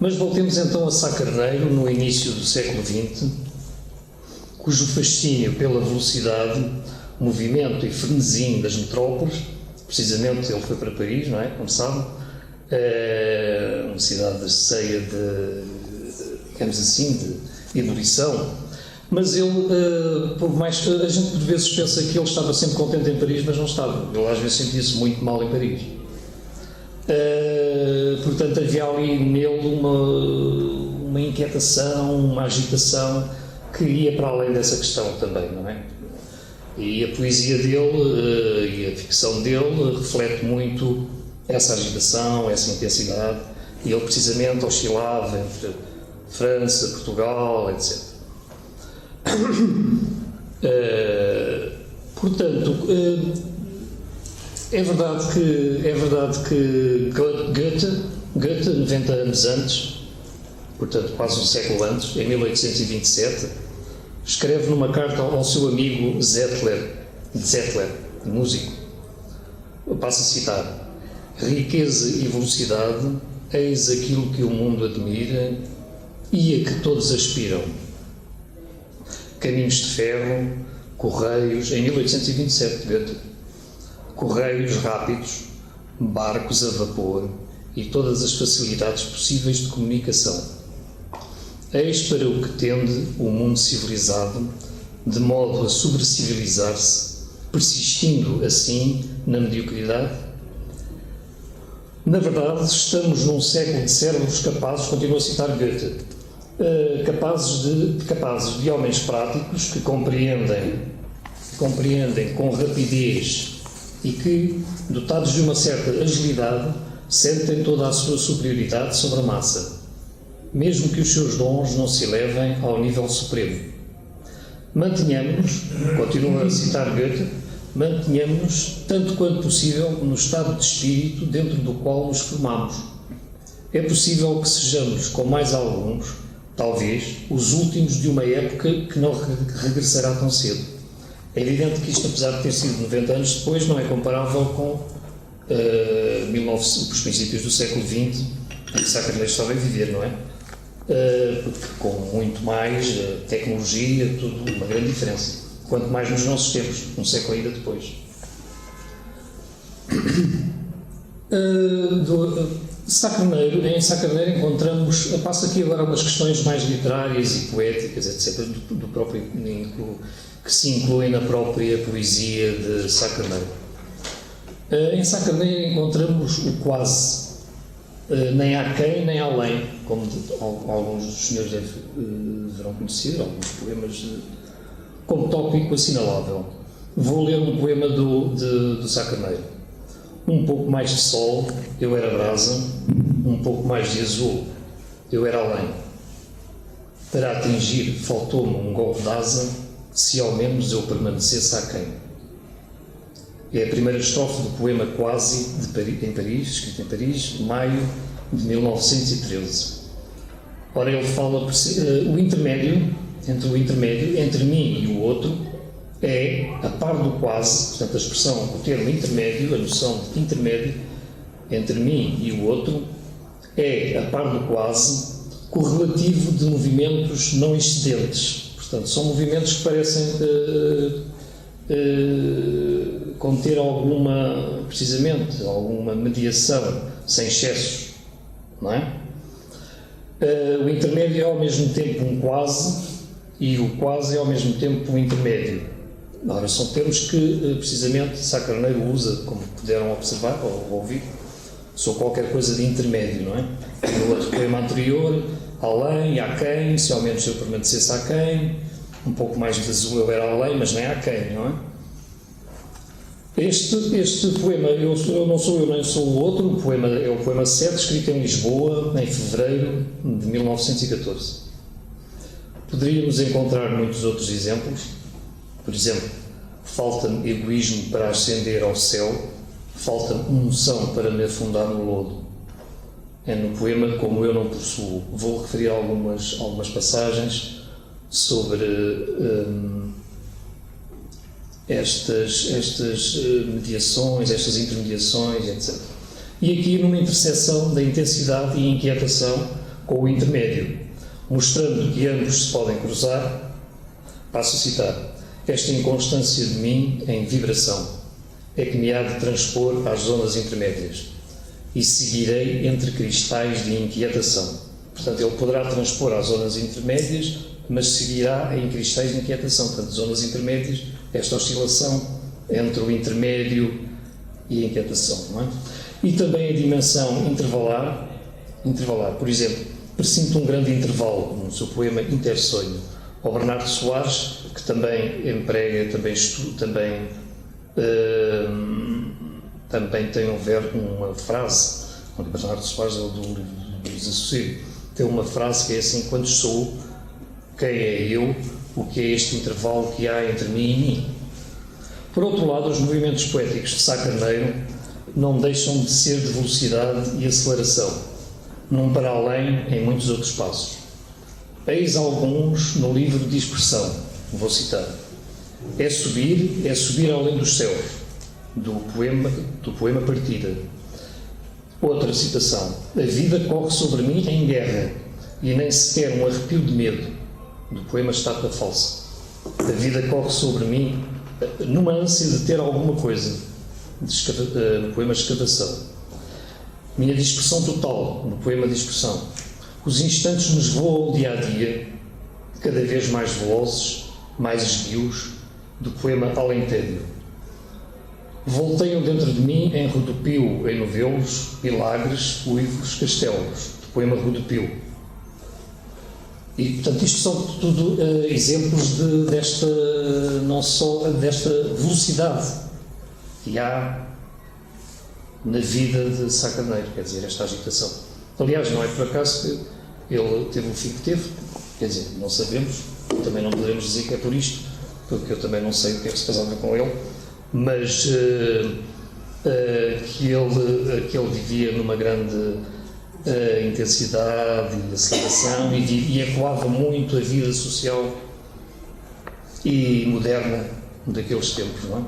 Mas voltemos então a Sá Carneiro, no início do século XX, cujo fascínio pela velocidade, movimento e frenesim das metrópoles, precisamente ele foi para Paris, não é? Como sabe, uma cidade cheia de, digamos assim, de ebulição, mas ele, por mais que a gente por vezes pensa que ele estava sempre contente em Paris, mas não estava. Ele às vezes sentia-se muito mal em Paris. Portanto, havia ali nele uma inquietação, uma agitação que ia para além dessa questão também, não é? E a poesia dele e a ficção dele reflete muito essa agitação, essa intensidade, e ele precisamente oscilava entre França, Portugal, etc. Portanto, é verdade que Goethe, 90 anos antes, portanto quase um século antes, em 1827, escreve numa carta ao seu amigo Zettler, músico, eu passo a citar: riqueza e velocidade, eis aquilo que o mundo admira e a que todos aspiram. Caminhos de ferro, correios, em 1827, Goethe, correios rápidos, barcos a vapor e todas as facilidades possíveis de comunicação. Eis para o que tende o mundo civilizado, de modo a sobrencivilizar-se, persistindo assim na mediocridade. Na verdade, estamos num século de cérebros capazes, continuo a citar Goethe, capazes de homens práticos que compreendem com rapidez e que, dotados de uma certa agilidade, sentem toda a sua superioridade sobre a massa, mesmo que os seus dons não se elevem ao nível supremo. Mantenhamos-nos, continuo a citar Goethe, mantenhamos-nos tanto quanto possível no estado de espírito dentro do qual nos formamos. É possível que sejamos, com mais alguns, talvez, os últimos de uma época que não regressará tão cedo. É evidente que isto, apesar de ter sido 90 anos depois, não é comparável com os princípios do século XX, em que Sá Carneiro estava a viver, não é? Porque com muito mais tecnologia, tudo, uma grande diferença. Quanto mais nos nossos tempos, um século ainda depois. Em Sá Carneiro encontramos, passo aqui agora umas questões mais literárias e poéticas, etc., do próprio, que se incluem na própria poesia de Sá Carneiro. Em Sá Carneiro encontramos o quase, nem aquém nem além, como alguns dos senhores deverão conhecer, alguns poemas como tópico assinalável. Vou ler um poema do Sá Carneiro. Um pouco mais de sol, eu era brasa, um pouco mais de azul, eu era além. Para atingir, faltou-me um golpe de asa, se ao menos eu permanecesse aquém. É a primeira estrofe do poema Quase, em Paris, escrito em Paris, maio de 1913. Ora, ele fala o intermédio, entre mim e o outro, é a par do quase, portanto a expressão, o termo intermédio, a noção de intermédio, entre mim e o outro, é a par do quase, correlativo de movimentos não excedentes. Portanto, são movimentos que parecem conter precisamente, alguma mediação, sem excessos, não é? O intermédio é ao mesmo tempo um quase e o quase é ao mesmo tempo um intermédio. Ora, são termos que, precisamente, Sá Carneiro usa, como puderam observar ou ouvir, sobre qualquer coisa de intermédio, não é? No outro poema anterior, além, aquém, se ao menos eu permanecesse aquém, um pouco mais de azul eu era além, mas nem aquém, não é? Este poema, eu não sou eu nem sou o outro, o poema é o poema 7, escrito em Lisboa, em fevereiro de 1914. Poderíamos encontrar muitos outros exemplos. Por exemplo, falta-me egoísmo para ascender ao céu, falta-me unção para me afundar no lodo. É no poema Como Eu Não Possuo. Vou referir algumas passagens sobre estas mediações, estas intermediações, etc. E aqui numa interseção da intensidade e inquietação com o intermédio, mostrando que ambos se podem cruzar. Passo a citar: esta inconstância de mim em vibração é que me há de transpor às zonas intermédias e seguirei entre cristais de inquietação. Portanto, ele poderá transpor às zonas intermédias, mas seguirá em cristais de inquietação. Portanto, zonas intermédias, esta oscilação entre o intermédio e a inquietação, não é? E também a dimensão intervalar, por exemplo, presinto um grande intervalo no seu poema Intersonho. O Bernardo Soares, que também emprega, também tem uma frase, onde Bernardo Soares é o do livro do Desassossego, tem uma frase que é assim: quando sou, quem é eu, o que é este intervalo que há entre mim e mim? Por outro lado, os movimentos poéticos de Sá Carneiro não deixam de ser de velocidade e aceleração, num para além em muitos outros passos. Eis alguns no livro de expressão, vou citar: é subir além dos céus, do poema Partida. Outra citação: a vida corre sobre mim em guerra, e nem sequer um arrepio de medo, do poema Estátua Falsa. A vida corre sobre mim numa ânsia de ter alguma coisa, no poema Escavação. Minha dispersão total, no poema Dispersão. Os instantes nos voam dia a dia, cada vez mais velozes, mais esguios, do poema Alentédio. Volteiam dentro de mim em rodopio, em novelos, milagres, uivos, castelos, do poema Rodopio. E, portanto, isto são tudo exemplos não só desta velocidade que há na vida de Sá Carneiro, quer dizer, esta agitação. Aliás, não é por acaso que ele teve o fim que teve, quer dizer, não sabemos, também não poderemos dizer que é por isto, porque eu também não sei o que é que se passava com ele, mas que ele vivia numa grande intensidade e aceleração e ecoava muito a vida social e moderna daqueles tempos, não é?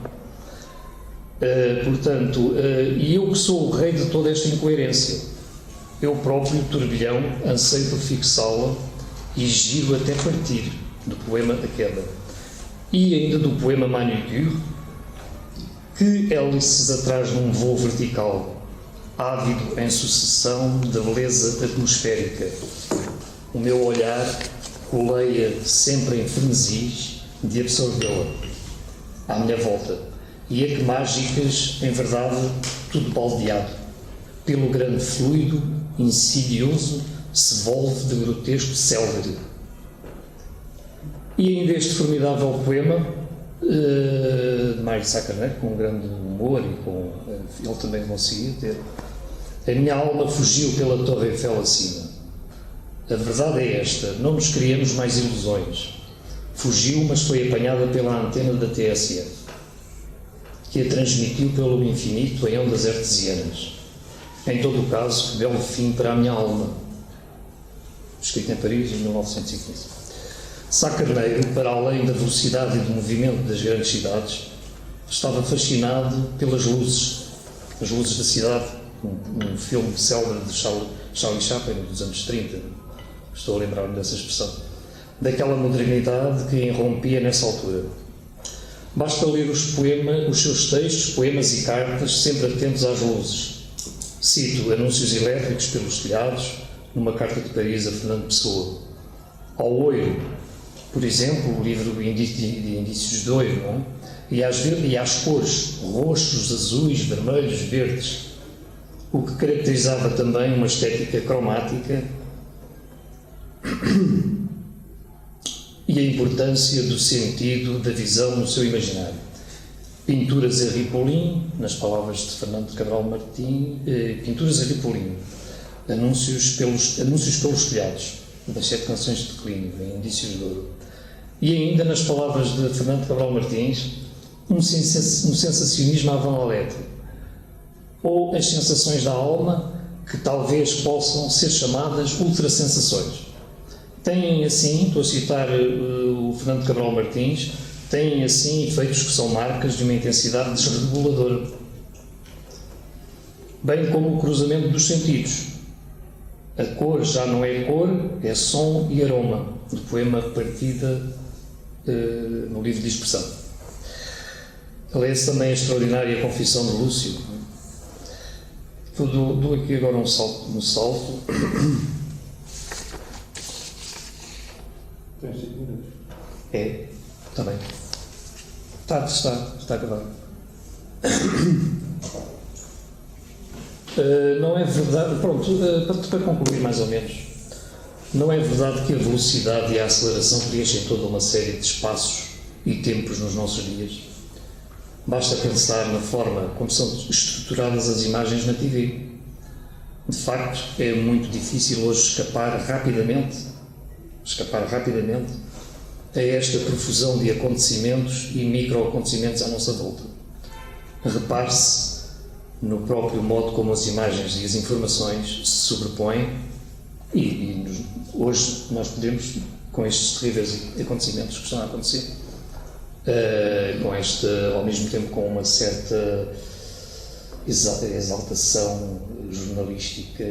Portanto, e eu que sou o rei de toda esta incoerência, eu próprio, turbilhão, anseio por fixá-la e giro até partir, do poema A Queda. E ainda do poema Manicure, que hélices atrás num voo vertical, ávido em sucessão da beleza atmosférica. O meu olhar coleia sempre em frenesis de absorvê-la à minha volta, e é que mágicas, em verdade, tudo baldeado, pelo grande fluido insidioso se volve de grotesco célere. E ainda este formidável poema de Mário de Sá Carneiro, com um grande humor e com ele também conseguia ter: a minha alma fugiu pela Torre Eiffel acima. A verdade é esta: não nos criamos mais ilusões. Fugiu, mas foi apanhada pela antena da TSF, que a transmitiu pelo infinito em ondas artesianas. Em todo o caso, que belo fim para a minha alma. Escrito em Paris, em 1915. Sá Carneiro, para além da velocidade e do movimento das grandes cidades, estava fascinado pelas luzes, as luzes da cidade, um filme célebre de Charlie Chaplin, dos anos 30, estou a lembrar-me dessa expressão, daquela modernidade que irrompia nessa altura. Basta ler os seus textos, poemas e cartas, sempre atentos às luzes. Cito anúncios elétricos pelos telhados, numa carta de Paris a Fernando Pessoa. Ao oiro, por exemplo, o livro de Indícios de Oiro, não é? E às cores, roxos, azuis, vermelhos, verdes, o que caracterizava também uma estética cromática e a importância do sentido da visão no seu imaginário. Pinturas a Ripolim, nas palavras de Fernando Cabral Martins, pinturas a Ripolim, anúncios pelos telhados, das 7 canções de declínio, em Indícios de Ouro. E ainda, nas palavras de Fernando Cabral Martins, um sensacionismo à Van Alette, ou as sensações da alma, que talvez possam ser chamadas ultrasensações. Têm assim, estou a citar o Fernando Cabral Martins, têm assim efeitos que são marcas de uma intensidade desreguladora, bem como o cruzamento dos sentidos, A cor já não é cor, é som e aroma, do poema Partida no livro de expressão. Lê-se também a extraordinária Confissão de Lúcio. Dou aqui agora um salto. Tens 5 minutos. É, está bem. Está acabado. Não é verdade, pronto, para concluir mais ou menos, não é verdade que a velocidade e a aceleração preenchem toda uma série de espaços e tempos nos nossos dias. Basta pensar na forma como são estruturadas as imagens na TV. De facto, é muito difícil hoje escapar rapidamente a esta profusão de acontecimentos e microacontecimentos à nossa volta. Repare-se no próprio modo como as imagens e as informações se sobrepõem e hoje nós podemos, com estes terríveis acontecimentos que estão a acontecer, ao mesmo tempo com uma certa exaltação jornalística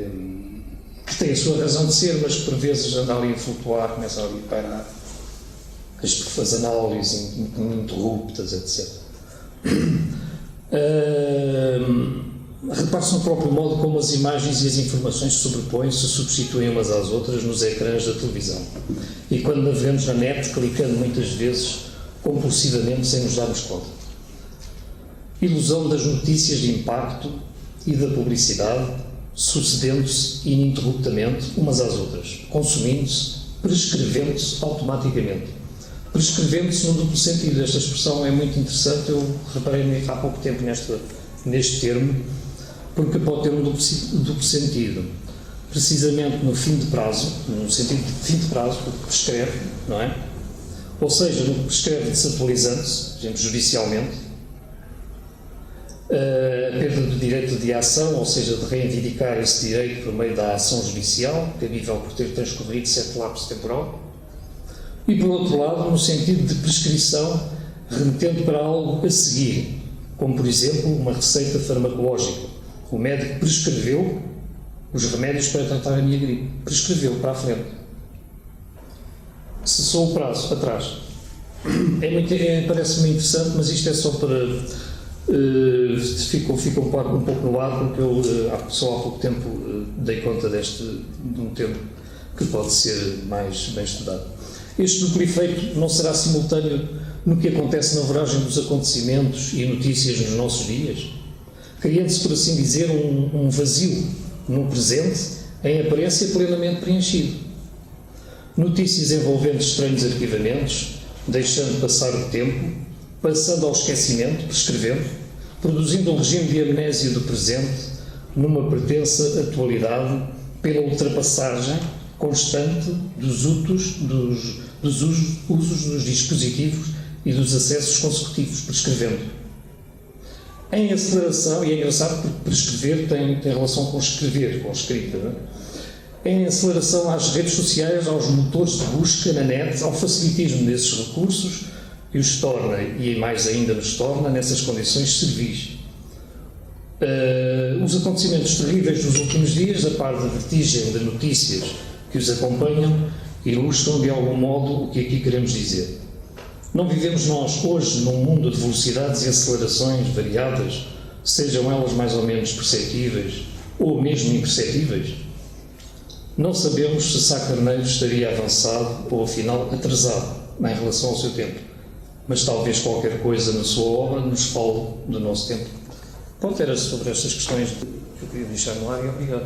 que tem a sua razão de ser, mas que por vezes anda ali a flutuar, começa ali a pairar as análises ininterruptas, etc. Repare-se no próprio modo como as imagens e as informações se sobrepõem, se substituem umas às outras nos ecrãs da televisão. E quando navegamos na net, clicando muitas vezes compulsivamente sem nos darmos conta. Ilusão das notícias de impacto e da publicidade, sucedendo-se ininterruptamente umas às outras, consumindo-se, prescrevendo-se automaticamente. Prescrevendo-se no duplo sentido. Esta expressão é muito interessante, eu reparei há pouco tempo neste termo, porque pode ter um duplo sentido. Precisamente no fim de prazo, no sentido de fim de prazo, porque prescreve, não é? Ou seja, no que prescreve desatualizando-se, por exemplo, judicialmente, a perda do direito de ação, ou seja, de reivindicar esse direito por meio da ação judicial, cabível por ter transcorrido certo lapso temporal, e por outro lado, no sentido de prescrição, remetendo para algo a seguir, como por exemplo uma receita farmacológica. O médico prescreveu os remédios para tratar a minha gripe, prescreveu para a frente. Cessou o prazo, atrás. Parece-me interessante, mas isto é só para... Ficou um pouco no ar, porque eu só há pouco tempo dei conta de um termo que pode ser mais bem estudado. Este duplo efeito não será simultâneo no que acontece na voragem dos acontecimentos e notícias nos nossos dias, criando-se, por assim dizer, um vazio no presente em aparência plenamente preenchido. Notícias envolvendo estranhos arquivamentos, deixando passar o tempo, passando ao esquecimento, prescrevendo, produzindo um regime de amnésia do presente numa pretensa atualidade pela ultrapassagem constante dos usos dos dispositivos e dos acessos consecutivos, prescrevendo. Em aceleração, e é engraçado porque prescrever tem relação com escrever, com escrita, não é? Em aceleração às redes sociais, aos motores de busca na net, ao facilitismo desses recursos, que os torna, e mais ainda nos torna, nessas condições servis. Os acontecimentos terríveis dos últimos dias, a par da vertigem de notícias que os acompanham, ilustram de algum modo o que aqui queremos dizer. Não vivemos nós hoje num mundo de velocidades e acelerações variadas, sejam elas mais ou menos perceptíveis ou mesmo imperceptíveis? Não sabemos se Sá Carneiro estaria avançado ou afinal atrasado em relação ao seu tempo, mas talvez qualquer coisa na sua obra nos fale do nosso tempo. Pronto, era sobre estas questões que eu queria deixar no ar e obrigado.